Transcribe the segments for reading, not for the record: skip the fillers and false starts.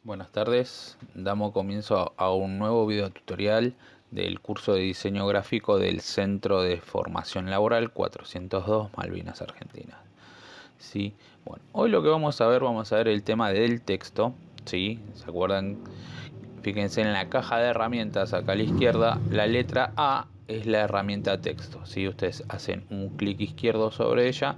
Buenas tardes, damos comienzo a un nuevo video tutorial del curso de diseño gráfico del Centro de Formación Laboral 402 Malvinas Argentinas. Sí, bueno, hoy lo que vamos a ver el tema del texto. ¿Sí? ¿Se acuerdan? Fíjense en la caja de herramientas acá a la izquierda, la letra A es la herramienta texto. ¿Sí? Ustedes hacen un clic izquierdo sobre ella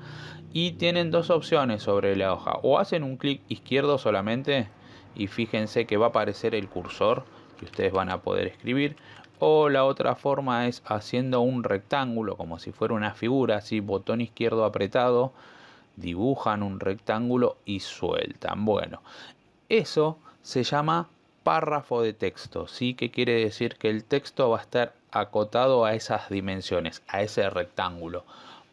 y tienen dos opciones sobre la hoja. O hacen un clic izquierdo solamente y fíjense que va a aparecer el cursor que ustedes van a poder escribir. O la otra forma es haciendo un rectángulo como si fuera una figura, así botón izquierdo apretado, dibujan un rectángulo y sueltan. Bueno, eso se llama párrafo de texto, ¿sí? Que quiere decir que el texto va a estar acotado a esas dimensiones, a ese rectángulo.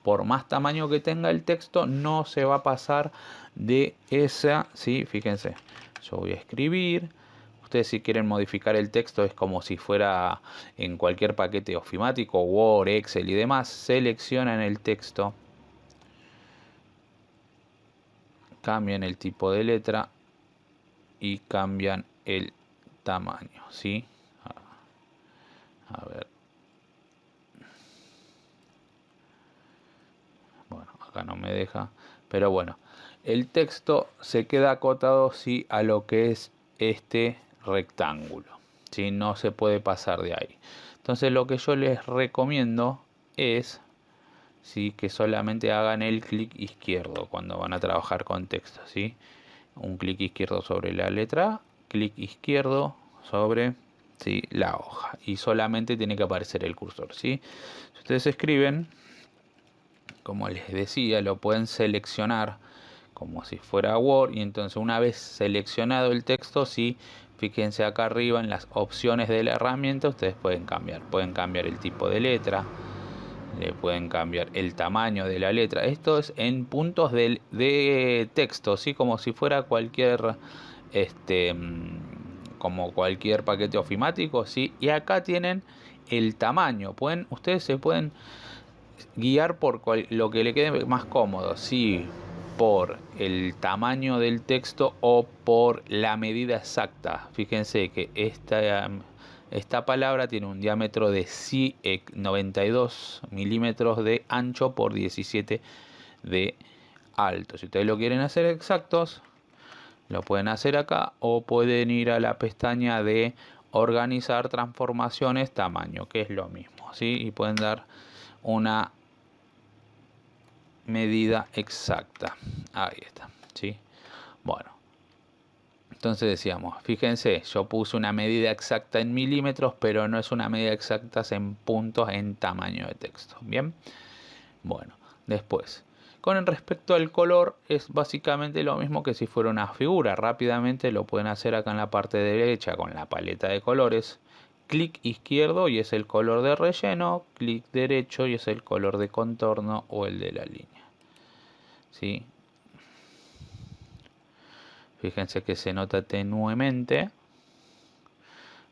Por más tamaño que tenga el texto, no se va a pasar de esa, ¿sí? Fíjense, yo voy a escribir. Ustedes si quieren modificar el texto es como si fuera en cualquier paquete ofimático, Word, Excel y demás. Seleccionan el texto, cambian el tipo de letra y cambian el tamaño, ¿sí? A ver. Bueno, acá no me deja. Pero bueno, el texto se queda acotado, sí, a lo que es este rectángulo. ¿Sí? No se puede pasar de ahí. Entonces lo que yo les recomiendo es, ¿sí?, que solamente hagan el clic izquierdo cuando van a trabajar con texto, ¿sí? Un clic izquierdo sobre la letra A, clic izquierdo sobre, ¿sí?, la hoja. Y solamente tiene que aparecer el cursor, ¿sí? Si ustedes escriben, como les decía, lo pueden seleccionar como si fuera Word, y entonces una vez seleccionado el texto, sí, fíjense acá arriba en las opciones de la herramienta, ustedes pueden cambiar el tipo de letra, le pueden cambiar el tamaño de la letra. Esto es en puntos de texto, ¿sí? Como si fuera cualquier como cualquier paquete ofimático, ¿sí? Y acá tienen el tamaño. Ustedes se pueden guiar por lo que le quede más cómodo, si por el tamaño del texto o por la medida exacta. Fíjense que esta palabra tiene un diámetro de 92 milímetros de ancho por 17 de alto. Si ustedes lo quieren hacer exactos, lo pueden hacer acá o pueden ir a la pestaña de organizar transformaciones tamaño, que es lo mismo, ¿sí? Y pueden dar una medida exacta. Ahí está, ¿sí? Bueno, entonces decíamos, fíjense, yo puse una medida exacta en milímetros, pero no es una medida exacta en puntos en tamaño de texto. Bien, bueno, después, con respecto al color, es básicamente lo mismo que si fuera una figura. Rápidamente lo pueden hacer acá en la parte derecha con la paleta de colores. Clic izquierdo y es el color de relleno, clic derecho y es el color de contorno o el de la línea. ¿Sí? Fíjense que se nota tenuemente.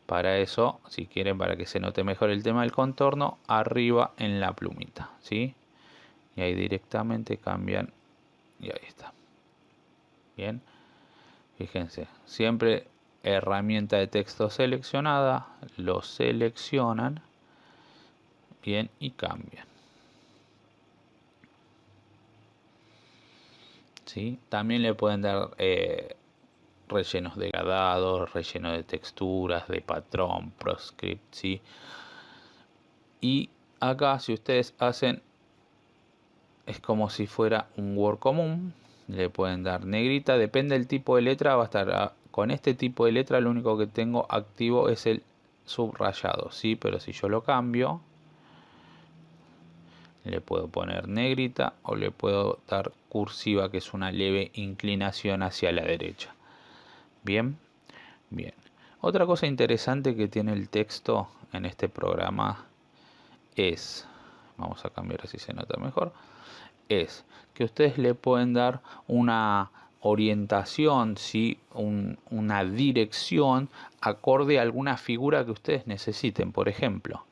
Para eso, si quieren, para que se note mejor el tema del contorno, arriba en la plumita, ¿sí? Y ahí directamente cambian y ahí está. Bien, fíjense, siempre herramienta de texto seleccionada, lo seleccionan, bien, y cambian. ¿Sí? También le pueden dar rellenos degradados, relleno de texturas, de patrón, proscript, ¿sí? Y acá si ustedes hacen, es como si fuera un Word común, le pueden dar negrita, depende del tipo de letra, va a estar con este tipo de letra, lo único que tengo activo es el subrayado, ¿sí? Pero si yo lo cambio, le puedo poner negrita o le puedo dar cursiva, que es una leve inclinación hacia la derecha. Bien, bien. Otra cosa interesante que tiene el texto en este programa es, vamos a cambiar así se nota mejor, es que ustedes le pueden dar una orientación, ¿sí? Una dirección acorde a alguna figura que ustedes necesiten. Por ejemplo,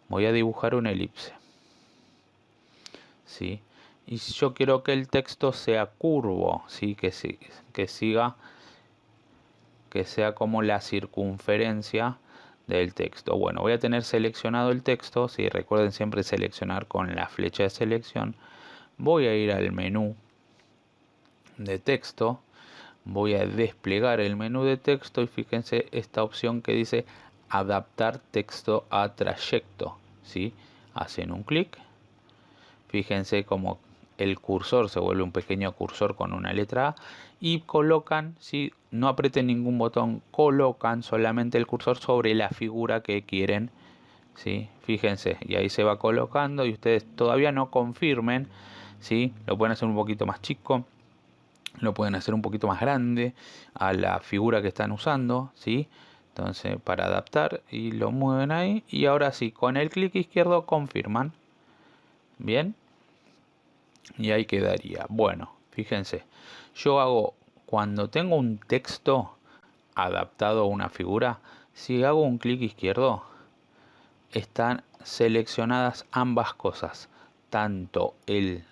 voy a dibujar una elipse, ¿sí? Y si yo quiero que el texto sea curvo, ¿sí? que que sea como la circunferencia del texto. Bueno, voy a tener seleccionado el texto. Si recuerden siempre seleccionar con la flecha de selección. Voy a ir al menú de texto. Voy a desplegar el menú de texto y fíjense esta opción que dice adaptar texto a trayecto, ¿sí? Hacen un clic. Fíjense como el cursor se vuelve un pequeño cursor con una letra A y colocan, ¿sí? No aprieten ningún botón, colocan solamente el cursor sobre la figura que quieren, ¿sí? Fíjense, y ahí se va colocando y ustedes todavía no confirmen, ¿sí? Lo pueden hacer un poquito más chico, lo pueden hacer un poquito más grande a la figura que están usando, ¿sí? Entonces para adaptar y lo mueven ahí y ahora sí, con el clic izquierdo confirman. Bien. Y ahí quedaría. Bueno, fíjense, yo hago, cuando tengo un texto adaptado a una figura, si hago un clic izquierdo, están seleccionadas ambas cosas, tanto el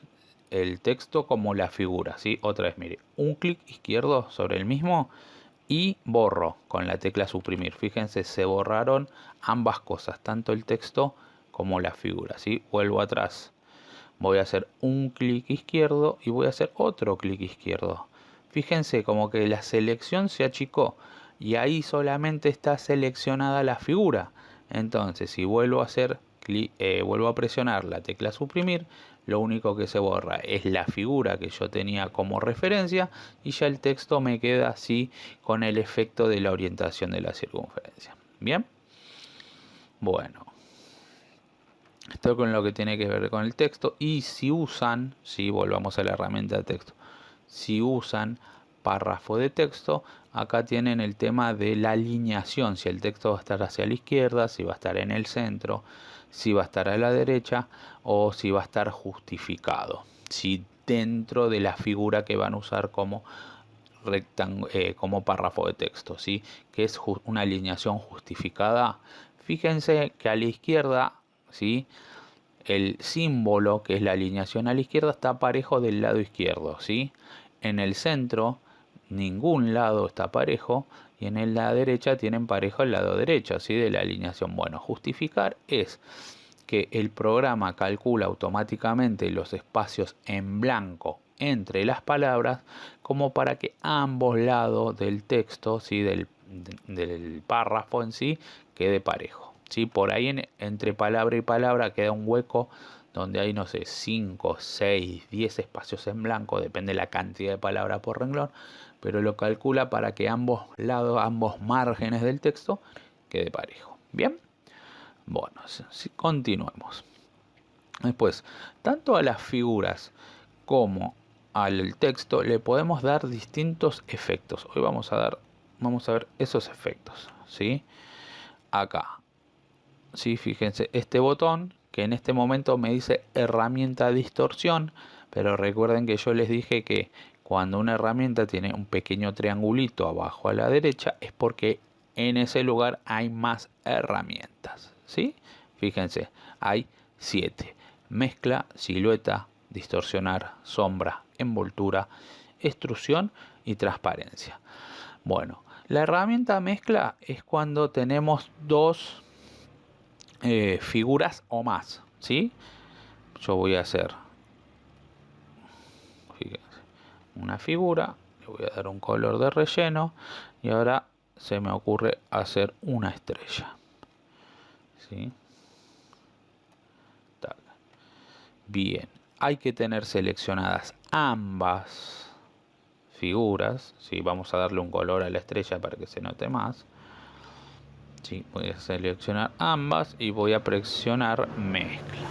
texto como la figura, ¿sí? Otra vez, mire, un clic izquierdo sobre el mismo y borro con la tecla suprimir. Fíjense, se borraron ambas cosas, tanto el texto como la figura, ¿sí? Vuelvo atrás. Voy a hacer un clic izquierdo y voy a hacer otro clic izquierdo. Fíjense como que la selección se achicó y ahí solamente está seleccionada la figura. Entonces si vuelvo a hacer vuelvo a presionar la tecla suprimir, lo único que se borra es la figura que yo tenía como referencia y ya el texto me queda así con el efecto de la orientación de la circunferencia. Bien, bueno, esto con lo que tiene que ver con el texto. Y si usan, si volvamos a la herramienta de texto, si usan párrafo de texto, acá tienen el tema de la alineación, si el texto va a estar hacia la izquierda, si va a estar en el centro, si va a estar a la derecha o si va a estar justificado, si dentro de la figura que van a usar como como párrafo de texto, ¿sí? Que es una alineación justificada. Fíjense que a la izquierda, ¿sí? El símbolo, que es la alineación a la izquierda, está parejo del lado izquierdo, ¿sí? En el centro, ningún lado está parejo. Y en la derecha tienen parejo el lado derecho, ¿sí? De la alineación. Bueno, justificar es que el programa calcula automáticamente los espacios en blanco entre las palabras como para que ambos lados del texto, ¿sí? del párrafo en sí, quede parejo. ¿Sí? Por ahí entre palabra y palabra queda un hueco donde hay, no sé, 5, 6, 10 espacios en blanco, depende de la cantidad de palabras por renglón, pero lo calcula para que ambos lados, ambos márgenes del texto quede parejo. Bien, bueno, si continuemos. Después, tanto a las figuras como al texto le podemos dar distintos efectos. Hoy vamos a ver esos efectos, ¿sí? Acá, sí, fíjense, este botón que en este momento me dice herramienta distorsión, pero recuerden que yo les dije que cuando una herramienta tiene un pequeño triangulito abajo a la derecha es porque en ese lugar hay más herramientas, ¿sí? Fíjense, hay 7: mezcla, silueta, distorsionar, sombra, envoltura, extrusión y transparencia. Bueno, la herramienta mezcla es cuando tenemos dos figuras o más, ¿sí? Yo voy a hacer, fíjense, una figura, le voy a dar un color de relleno y ahora se me ocurre hacer una estrella, ¿sí? Tac. Bien, hay que tener seleccionadas ambas figuras, ¿sí? Vamos a darle un color a la estrella para que se note más. Sí, voy a seleccionar ambas y voy a presionar mezcla.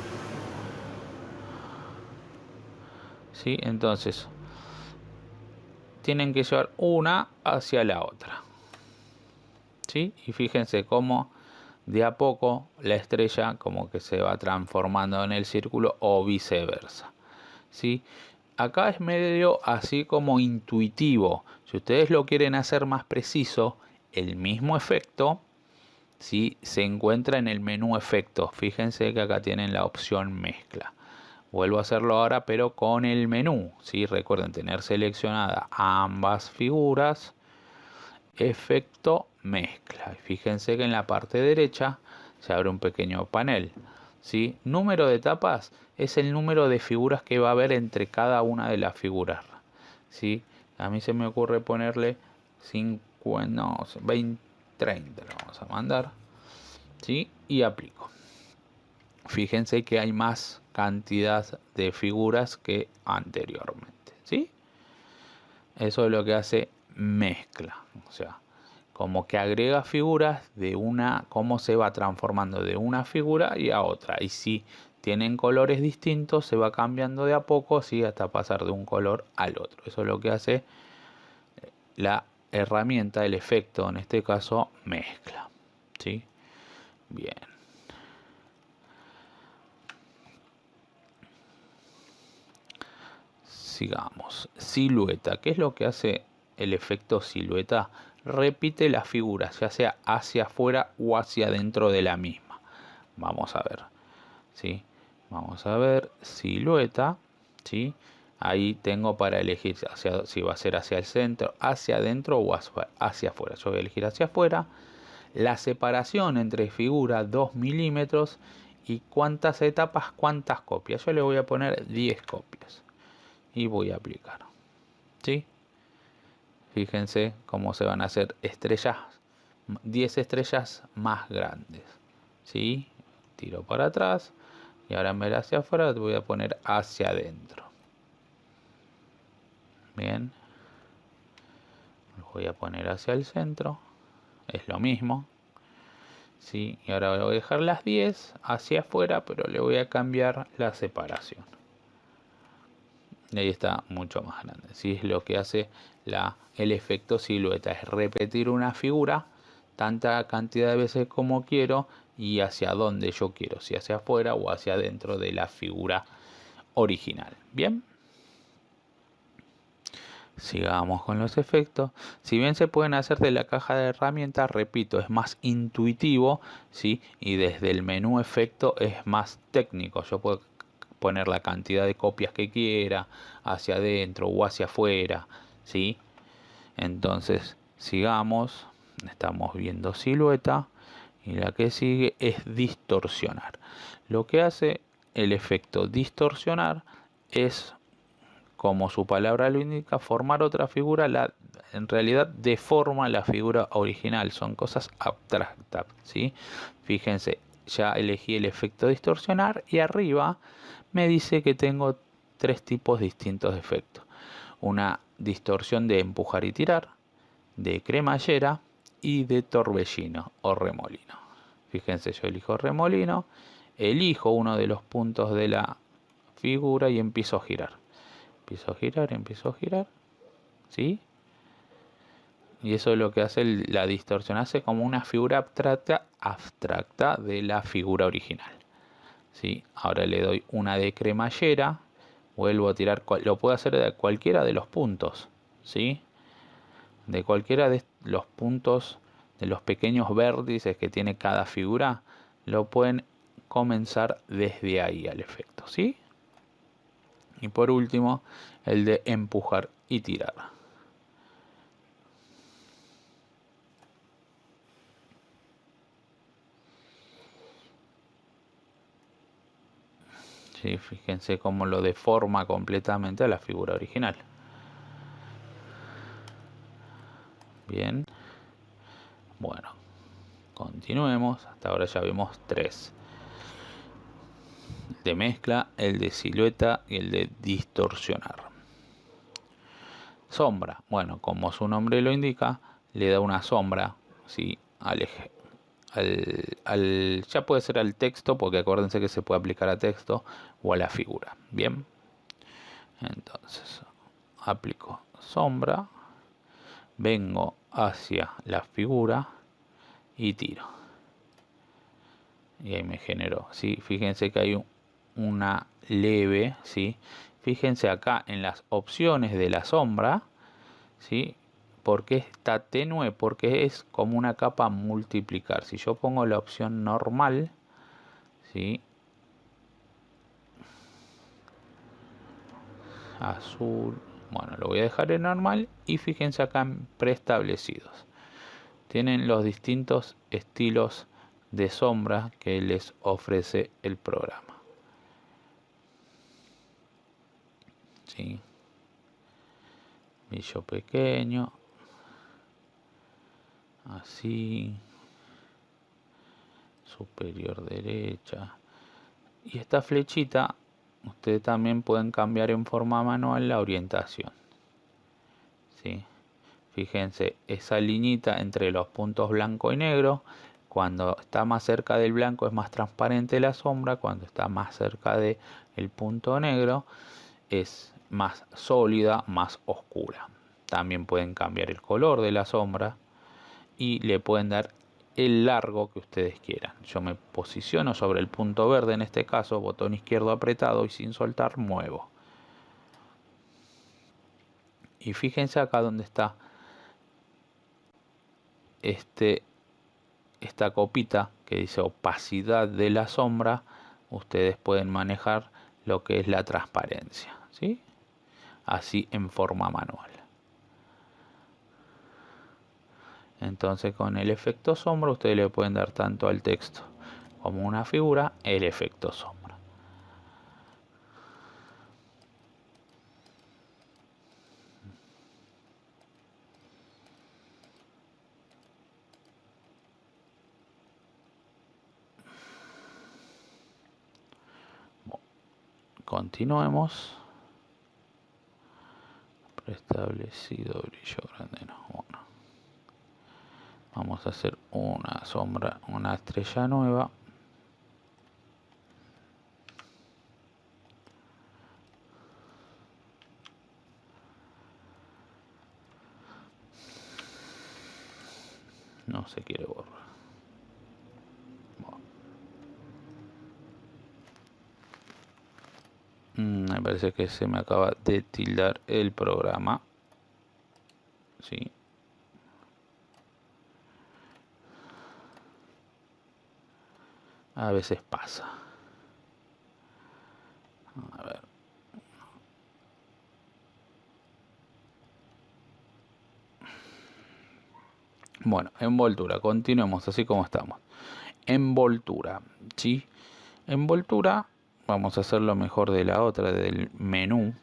¿Sí? Entonces tienen que llevar una hacia la otra, ¿sí? Y fíjense cómo de a poco la estrella como que se va transformando en el círculo o viceversa, ¿sí? Acá es medio así como intuitivo. Si ustedes lo quieren hacer más preciso, el mismo efecto, ¿sí? Se encuentra en el menú efectos. Fíjense que acá tienen la opción mezcla. Vuelvo a hacerlo ahora, pero con el menú, ¿sí? Recuerden tener seleccionadas ambas figuras efecto mezcla. Fíjense que en la parte derecha se abre un pequeño panel, ¿sí? Número de etapas es el número de figuras que va a haber entre cada una de las figuras, ¿sí? A mí se me ocurre ponerle 50, no, 20, 30 lo vamos a mandar, ¿sí? Y aplico. Fíjense que hay más cantidad de figuras que anteriormente, ¿sí? Eso es lo que hace mezcla, o sea, como que agrega figuras de una, cómo se va transformando de una figura y a otra. Y si tienen colores distintos, se va cambiando de a poco, ¿sí? Hasta pasar de un color al otro. Eso es lo que hace la herramienta, el efecto, en este caso, mezcla, ¿sí? Bien. Sigamos. Silueta. ¿Qué es lo que hace el efecto silueta? Repite las figuras, ya sea hacia afuera o hacia adentro de la misma. Vamos a ver. ¿Sí? Vamos a ver. Silueta. ¿Sí? Ahí tengo para elegir si va a ser hacia el centro, hacia adentro o hacia afuera. Yo voy a elegir hacia afuera. La separación entre figuras 2 milímetros y cuántas etapas, cuántas copias. Yo le voy a poner 10 copias y voy a aplicar, ¿sí? Fíjense cómo se van a hacer estrellas, 10 estrellas más grandes, ¿sí? Tiro para atrás y ahora en vez de hacia afuera voy a poner hacia adentro. Bien, voy a poner hacia el centro, es lo mismo, ¿sí? Y ahora voy a dejar las 10 hacia afuera, pero le voy a cambiar la separación. Y ahí está mucho más grande. ¿Sí? Es lo que hace el efecto silueta, es repetir una figura tanta cantidad de veces como quiero y hacia donde yo quiero, si hacia afuera o hacia adentro de la figura original. Bien, sigamos con los efectos. Si bien se pueden hacer de la caja de herramientas, repito, es más intuitivo, ¿sí? Y desde el menú efecto es más técnico. Yo puedo poner la cantidad de copias que quiera hacia adentro o hacia afuera, ¿sí? Entonces sigamos, estamos viendo silueta y la que sigue es distorsionar. Lo que hace el efecto distorsionar es, como su palabra lo indica, formar otra figura. En realidad deforma la figura original, son cosas abstractas, ¿sí? Fíjense, ya elegí el efecto distorsionar y arriba me dice que tengo tres tipos distintos de efectos. Una distorsión de empujar y tirar, de cremallera y de torbellino o remolino. Fíjense, yo elijo remolino, elijo uno de los puntos de la figura y empiezo a girar. Empiezo a girar, ¿sí? Y eso es lo que hace la distorsión, hace como una figura abstracta de la figura original. ¿Sí? Ahora le doy una de cremallera, vuelvo a tirar, lo puedo hacer de cualquiera de los puntos, ¿sí? De cualquiera de los puntos, de los pequeños vértices que tiene cada figura, lo pueden comenzar desde ahí al efecto, ¿sí? Y por último, el de empujar y tirar. ¿Sí? Fíjense cómo lo deforma completamente a la figura original. Bien. Bueno, continuemos. Hasta ahora ya vimos tres. El de mezcla, el de silueta y el de distorsionar. Sombra. Bueno, como su nombre lo indica, le da una sombra, ¿sí? Al eje. Ya puede ser al texto, porque acuérdense que se puede aplicar a texto o a la figura. Bien. Entonces, aplico sombra. Vengo hacia la figura y tiro. Y ahí me generó, ¿sí? Fíjense que hay una leve, ¿sí? Fíjense acá en las opciones de la sombra, ¿sí? Porque está tenue, porque es como una capa multiplicar. Si yo pongo la opción normal, ¿sí? Azul, bueno, lo voy a dejar en normal y fíjense acá en preestablecidos. tienen los distintos estilos de sombra que les ofrece el programa. ¿Sí? Brillo pequeño, así, superior derecha. Y esta flechita, ustedes también pueden cambiar en forma manual la orientación. ¿Sí? Fíjense, esa liñita entre los puntos blanco y negro, cuando está más cerca del blanco es más transparente la sombra, cuando está más cerca del punto negro es más sólida, más oscura. También pueden cambiar el color de la sombra y le pueden dar el largo que ustedes quieran. Yo me posiciono sobre el punto verde, en este caso, botón izquierdo apretado y sin soltar muevo. Y fíjense acá donde está esta copita que dice opacidad de la sombra. Ustedes pueden manejar lo que es la transparencia, ¿sí? Así en forma manual. Entonces con el efecto sombra ustedes le pueden dar tanto al texto como una figura el efecto sombra. Continuemos. Preestablecido brillo grande. No, bueno. Vamos a hacer una sombra, una estrella nueva. No se quiere borrar. Me parece que se me acaba de tildar el programa. Sí. A veces pasa. A ver. Bueno, envoltura. Continuemos así como estamos. Envoltura. ¿Sí? Envoltura. Vamos a hacer lo mejor de la otra, del menú.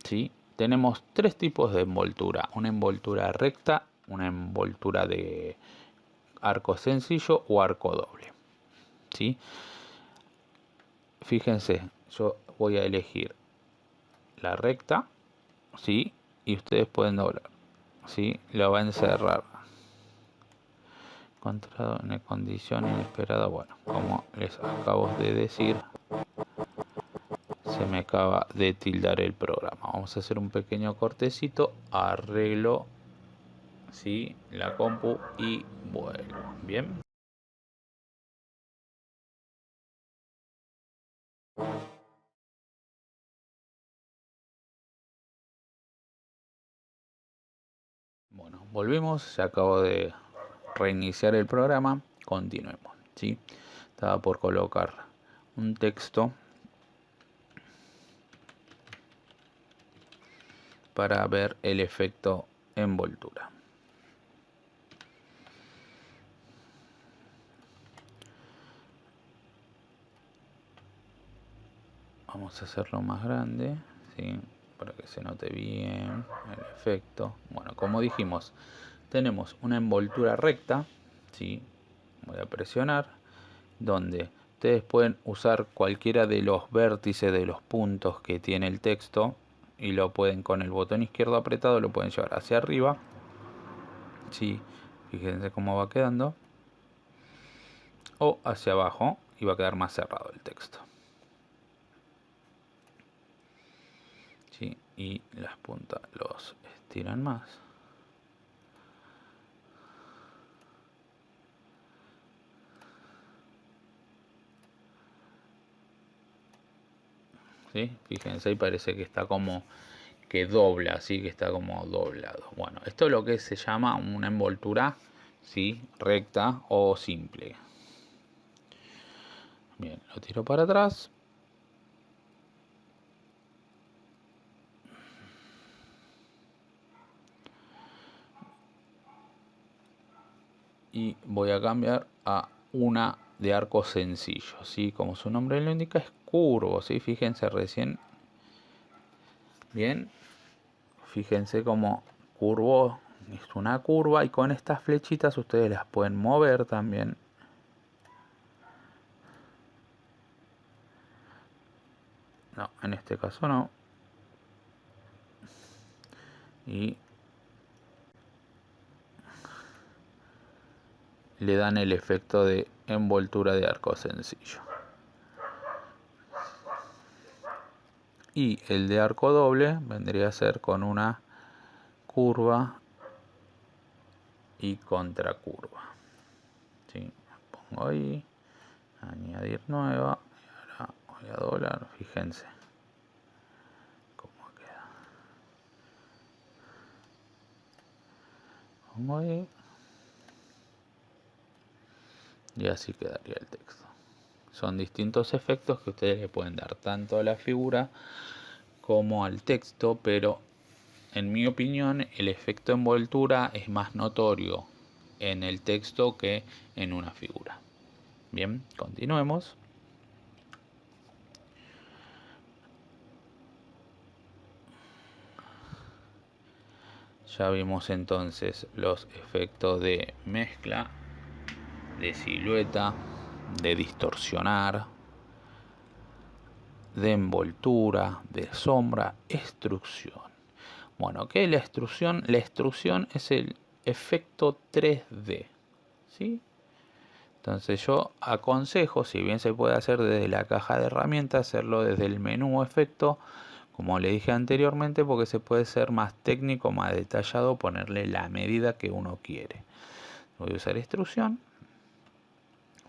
¿Sí? Tenemos tres tipos de envoltura. Una envoltura recta, una envoltura de arco sencillo o arco doble. ¿Sí? Fíjense, yo voy a elegir la recta, ¿sí? Y ustedes pueden doblar, ¿sí? Lo va a encerrar. Encontrado en condición inesperada. Bueno, como les acabo de decir, se me acaba de tildar el programa. Vamos a hacer un pequeño cortecito, arreglo, ¿sí? La compu y vuelvo. Bien. Bueno, volvimos, se acabó de reiniciar el programa, continuemos, ¿sí? Estaba por colocar un texto para ver el efecto envoltura. Vamos a hacerlo más grande, ¿sí? Para que se note bien el efecto. Bueno, como dijimos, tenemos una envoltura recta, ¿sí? Voy a presionar, donde ustedes pueden usar cualquiera de los vértices de los puntos que tiene el texto y lo pueden, con el botón izquierdo apretado, lo pueden llevar hacia arriba, ¿sí? Fíjense cómo va quedando, o hacia abajo y va a quedar más cerrado el texto, ¿sí? Y las puntas los estiran más. ¿Sí? Fíjense, ahí parece que está como que dobla, así que está como doblado. Bueno, esto es lo que se llama una envoltura, ¿sí? Recta o simple. Bien, lo tiro para atrás. y voy a cambiar a una de arco sencillo, ¿sí? Como su nombre lo indica, es curvo, ¿sí? Fíjense recién, bien, fíjense como curvo, es una curva, y con estas flechitas ustedes las pueden mover también. No, en este caso no. Y le dan el efecto de envoltura de arco sencillo. Y el de arco doble vendría a ser con una curva y contracurva. ¿Sí? Pongo ahí, añadir nueva, y ahora voy a doblar, fíjense cómo queda. Pongo ahí y así quedaría el texto. Son distintos efectos que ustedes le pueden dar tanto a la figura como al texto, pero en mi opinión el efecto envoltura es más notorio en el texto que en una figura. Bien, continuemos. Ya vimos entonces los efectos de mezcla, de silueta, de distorsionar, de envoltura, de sombra, extrusión. Bueno, ¿qué es la extrusión? La extrusión es el efecto 3D, ¿sí? Entonces yo aconsejo, si bien se puede hacer desde la caja de herramientas, hacerlo desde el menú efecto, como le dije anteriormente, porque se puede ser más técnico, más detallado, ponerle la medida que uno quiere. Voy a usar extrusión.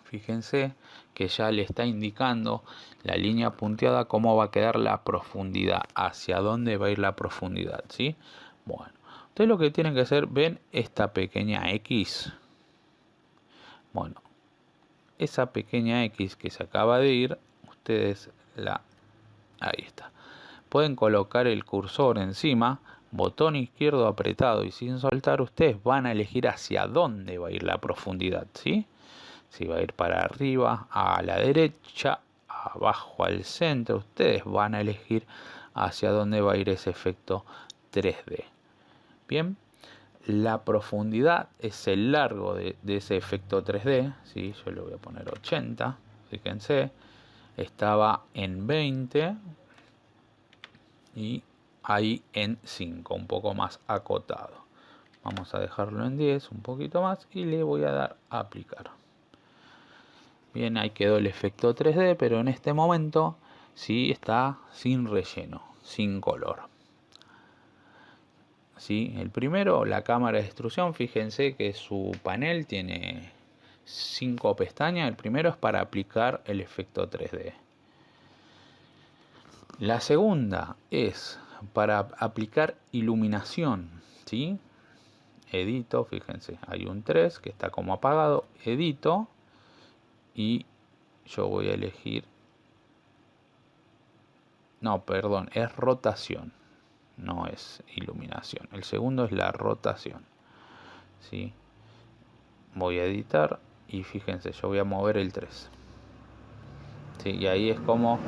Fíjense que ya le está indicando la línea punteada cómo va a quedar la profundidad, hacia dónde va a ir la profundidad, ¿sí? Bueno, ustedes lo que tienen que hacer, ven esta pequeña X. Bueno, esa pequeña X que se acaba de ir, ustedes ahí está. Pueden colocar el cursor encima, botón izquierdo apretado y sin soltar, ustedes van a elegir hacia dónde va a ir la profundidad, ¿sí? Si va a ir para arriba, a la derecha, abajo, al centro, ustedes van a elegir hacia dónde va a ir ese efecto 3D. Bien, la profundidad es el largo de ese efecto 3D, ¿sí? Yo le voy a poner 80, fíjense, estaba en 20 y ahí en 5, un poco más acotado. Vamos a dejarlo en 10, un poquito más, y le voy a dar a aplicar. Bien, ahí quedó el efecto 3D, pero en este momento sí está sin relleno, sin color. ¿Sí? El primero, la cámara de extrusión, fíjense que su panel tiene 5 pestañas. El primero es para aplicar el efecto 3D. La segunda es para aplicar iluminación, ¿sí? Edito, fíjense, hay un 3 que está como apagado, edito y yo voy a elegir, no, perdón, es rotación, no es iluminación. El segundo es la rotación, ¿sí? Voy a editar y fíjense, yo voy a mover el 3, ¿sí? Y ahí es como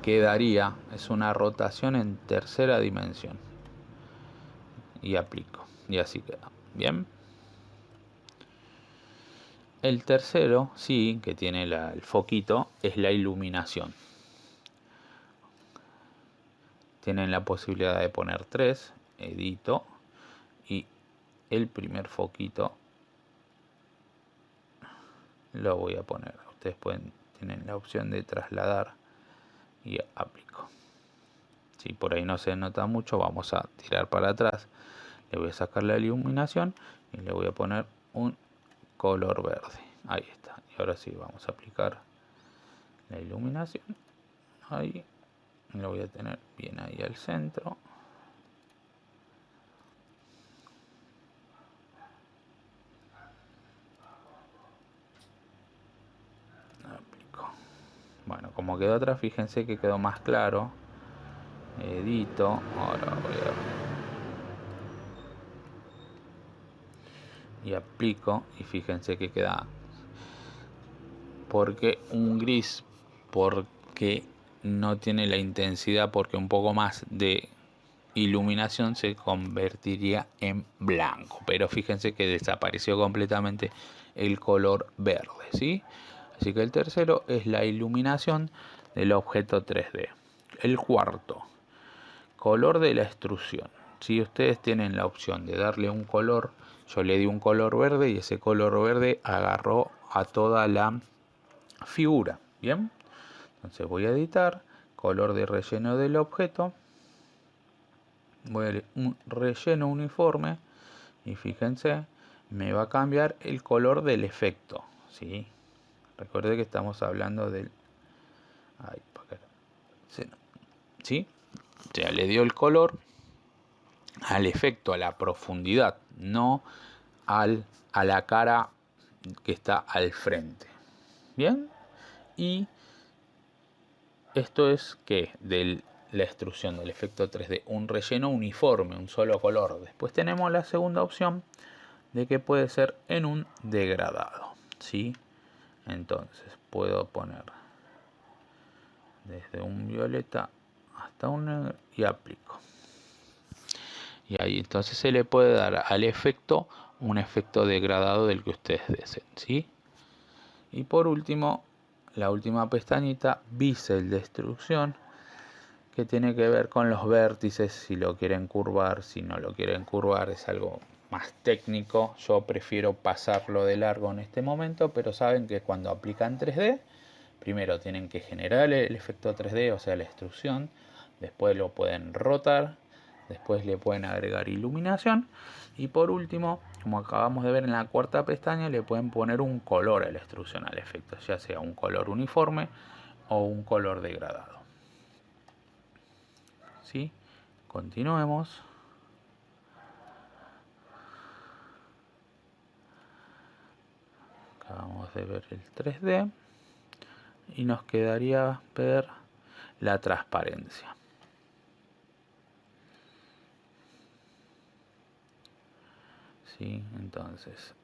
quedaría, es una rotación en tercera dimensión. Y aplico, y así queda. Bien. El tercero, sí, que tiene el foquito, es la iluminación. Tienen la posibilidad de poner 3, edito, y el primer foquito lo voy a poner. Ustedes tienen la opción de trasladar y aplico. Si por ahí no se nota mucho, vamos a tirar para atrás. Le voy a sacar la iluminación y le voy a poner un color verde. Ahí está. Y ahora sí, vamos a aplicar la iluminación. Ahí. Lo voy a tener bien ahí al centro. Aplico. Bueno, como quedó atrás, fíjense que quedó más claro. Edito. Ahora voy a y aplico, y fíjense que queda, porque un gris, porque no tiene la intensidad, porque un poco más de iluminación se convertiría en blanco, pero fíjense que desapareció completamente el color verde, ¿sí? Así que el tercero es la iluminación del objeto 3D. El cuarto, color de la extrusión. Si ustedes tienen la opción de darle un color, yo le di un color verde y ese color verde agarró a toda la figura. Bien, entonces voy a editar, color de relleno del objeto, voy a un relleno uniforme y fíjense, me va a cambiar el color del efecto, ¿sí? Recuerde que estamos hablando del... Ay, ¿sí? Ya le dio el color al efecto, a la profundidad, no a la cara que está al frente. Bien, y esto es que de la extrusión del efecto 3D, un relleno uniforme, un solo color. Después tenemos la segunda opción de que puede ser en un degradado, ¿sí? Entonces puedo poner desde un violeta hasta un negro y aplico. Y ahí entonces se le puede dar al efecto un efecto degradado del que ustedes deseen, ¿sí? Y por último, la última pestañita, bisel de extrusión, que tiene que ver con los vértices, si lo quieren curvar, si no lo quieren curvar, es algo más técnico. Yo prefiero pasarlo de largo en este momento, pero saben que cuando aplican 3D, primero tienen que generar el efecto 3D, o sea la extrusión, después lo pueden rotar, después le pueden agregar iluminación y por último, como acabamos de ver en la cuarta pestaña, le pueden poner un color a la extrusión, al efecto, ya sea un color uniforme o un color degradado. ¿Sí? Continuemos. Acabamos de ver el 3D y nos quedaría ver la transparencia. ¿Sí? Entonces,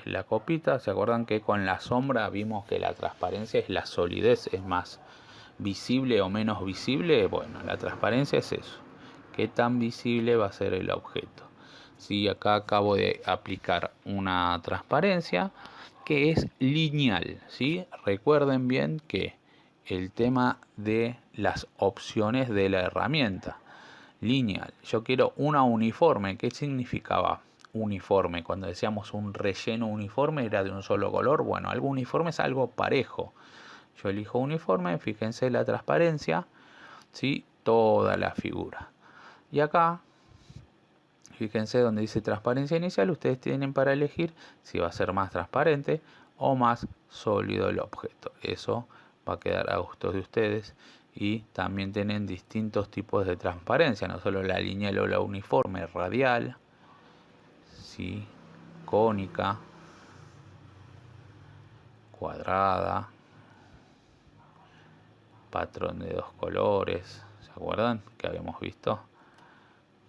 la copita, ¿se acuerdan que con la sombra vimos que la transparencia es la solidez, es más visible o menos visible? Bueno, la transparencia es eso. ¿Qué tan visible va a ser el objeto? Sí, acá acabo de aplicar una transparencia que es lineal, ¿sí? Recuerden bien que el tema de las opciones de la herramienta. Lineal. Yo quiero una uniforme. ¿Qué significaba uniforme? Cuando decíamos un relleno uniforme era de un solo color. Bueno, algo uniforme es algo parejo. Yo elijo uniforme, fíjense la transparencia, ¿sí? Toda la figura. Y acá, fíjense donde dice transparencia inicial, ustedes tienen para elegir si va a ser más transparente o más sólido el objeto. Eso va a quedar a gusto de ustedes. Y también tienen distintos tipos de transparencia, no solo la lineal o la uniforme, radial, ¿sí? Cónica, cuadrada, patrón de dos colores, ¿se acuerdan que habíamos visto?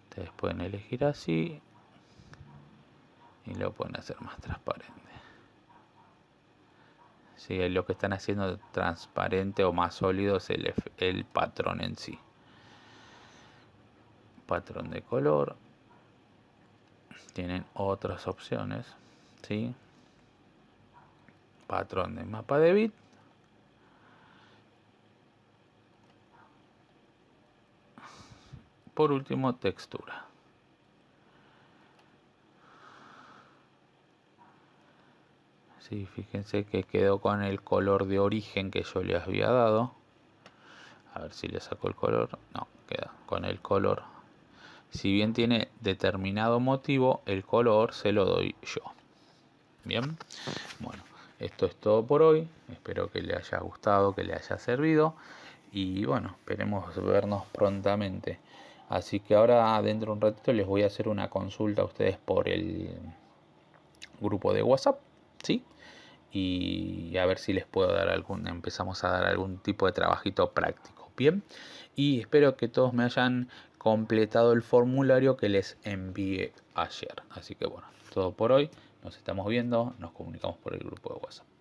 Ustedes pueden elegir así y lo pueden hacer más transparente. Sí, lo que están haciendo transparente o más sólido es el patrón en sí. Patrón de color. Tienen otras opciones, ¿sí? Patrón de mapa de bit. Por último, textura. Sí, fíjense que quedó con el color de origen que yo les había dado. A ver si le saco el color. No, queda con el color. Si bien tiene determinado motivo, el color se lo doy yo. Bien, bueno, esto es todo por hoy. Espero que le haya gustado, que le haya servido. Y bueno, esperemos vernos prontamente. Así que ahora dentro de un ratito les voy a hacer una consulta a ustedes por el grupo de WhatsApp, ¿sí? Y a ver si les puedo dar empezamos a dar algún tipo de trabajito práctico. Bien, y espero que todos me hayan completado el formulario que les envié ayer. Así que bueno, todo por hoy. Nos estamos viendo, nos comunicamos por el grupo de WhatsApp.